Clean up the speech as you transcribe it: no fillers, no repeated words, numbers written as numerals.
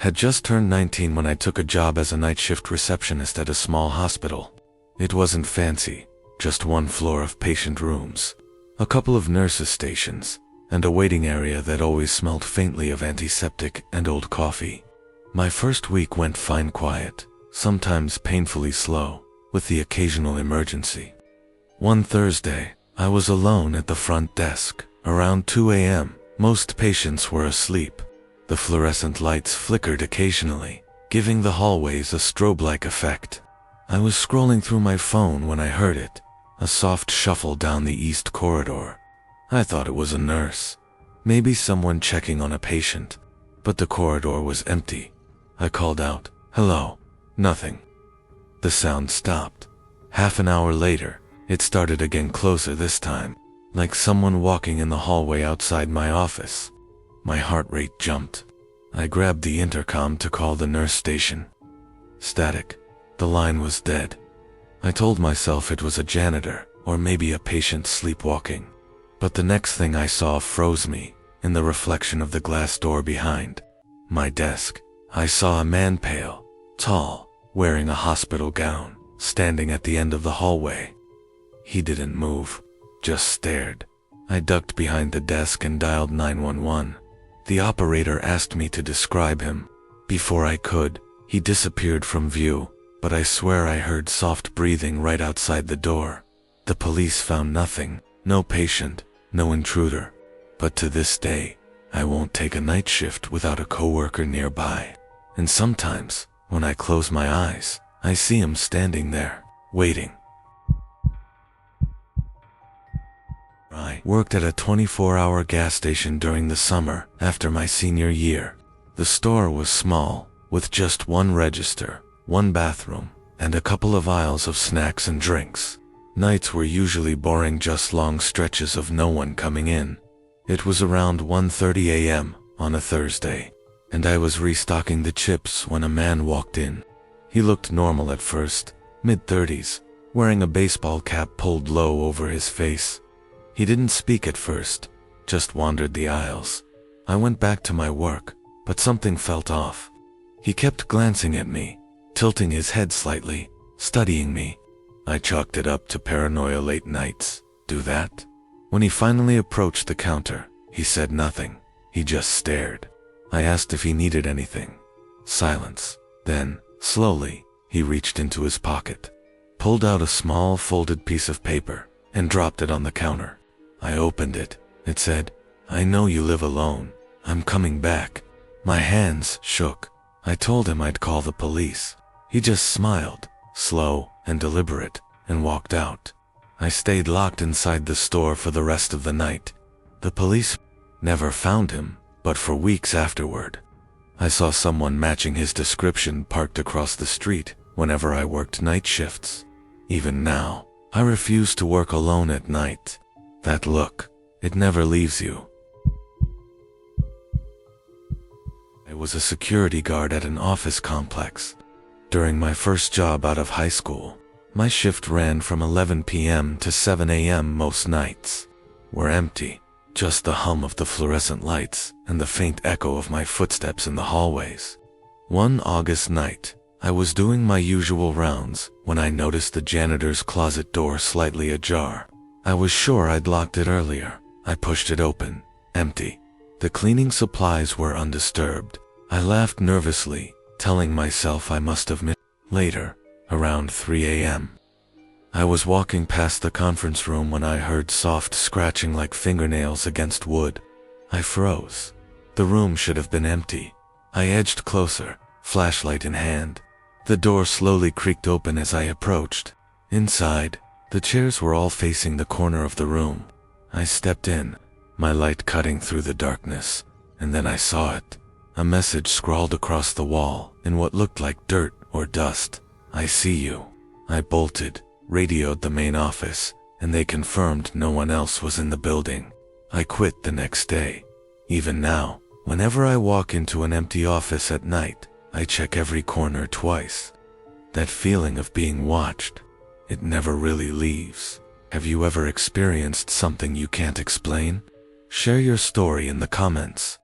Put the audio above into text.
Had just turned 19 when I took a job as a night shift receptionist at a small hospital. It wasn't fancy, just one floor of patient rooms, a couple of nurses' stations, and a waiting area that always smelled faintly of antiseptic and old coffee. My first week went fine, quiet, sometimes painfully slow, with the occasional emergency. One Thursday, I was alone at the front desk. Around 2 a.m., most patients were asleep. The fluorescent lights flickered occasionally, giving the hallways a strobe-like effect. I was scrolling through my phone when I heard it, a soft shuffle down the east corridor. I thought it was a nurse, maybe someone checking on a patient, but the corridor was empty. I called out, "Hello." Nothing. The sound stopped. Half an hour later, it started again, closer this time, like someone walking in the hallway outside my office. My heart rate jumped. I grabbed the intercom to call the nurse station. Static. The line was dead. I told myself it was a janitor, or maybe a patient sleepwalking. But the next thing I saw froze me, in the reflection of the glass door behind my desk. I saw a man, pale, tall, wearing a hospital gown, standing at the end of the hallway. He didn't move, just stared. I ducked behind the desk and dialed 911. The operator asked me to describe him. Before I could, he disappeared from view, but I swear I heard soft breathing right outside the door. The police found nothing, no patient, no intruder. But to this day, I won't take a night shift without a coworker nearby. And sometimes, when I close my eyes, I see him standing there, waiting. I worked at a 24-hour gas station during the summer after my senior year. The store was small, with just one register, one bathroom, and a couple of aisles of snacks and drinks. Nights were usually boring, just long stretches of no one coming in. It was around 1:30 a.m. on a Thursday, and I was restocking the chips when a man walked in. He looked normal at first, mid-30s, wearing a baseball cap pulled low over his face. He didn't speak at first, just wandered the aisles. I went back to my work, but something felt off. He kept glancing at me, tilting his head slightly, studying me. I chalked it up to paranoia. Late nights do that. When he finally approached the counter, he said nothing. He just stared. I asked if he needed anything. Silence. Then, slowly, he reached into his pocket, pulled out a small folded piece of paper, and dropped it on the counter. I opened it. It said, "I know you live alone. I'm coming back." My hands shook. I told him I'd call the police. He just smiled, slow and deliberate, and walked out. I stayed locked inside the store for the rest of the night. The police never found him, but for weeks afterward, I saw someone matching his description parked across the street whenever I worked night shifts. Even now, I refuse to work alone at night. That look, it never leaves you. I was a security guard at an office complex. During my first job out of high school, my shift ran from 11 p.m. to 7 a.m. Most nights were empty, just the hum of the fluorescent lights and the faint echo of my footsteps in the hallways. One August night, I was doing my usual rounds when I noticed the janitor's closet door slightly ajar. I was sure I'd locked it earlier. I pushed it open. Empty. The cleaning supplies were undisturbed. I laughed nervously, telling myself I must have missed. Later, around 3 a.m., I was walking past the conference room when I heard soft scratching like fingernails against wood. I froze. The room should have been empty. I edged closer, flashlight in hand. The door slowly creaked open as I approached. Inside, the chairs were all facing the corner of the room. I stepped in, my light cutting through the darkness, and then I saw it. A message scrawled across the wall in what looked like dirt or dust. "I see you." I bolted, radioed the main office, and they confirmed no one else was in the building. I quit the next day. Even now, whenever I walk into an empty office at night, I check every corner twice. That feeling of being watched, it never really leaves. Have you ever experienced something you can't explain? Share your story in the comments.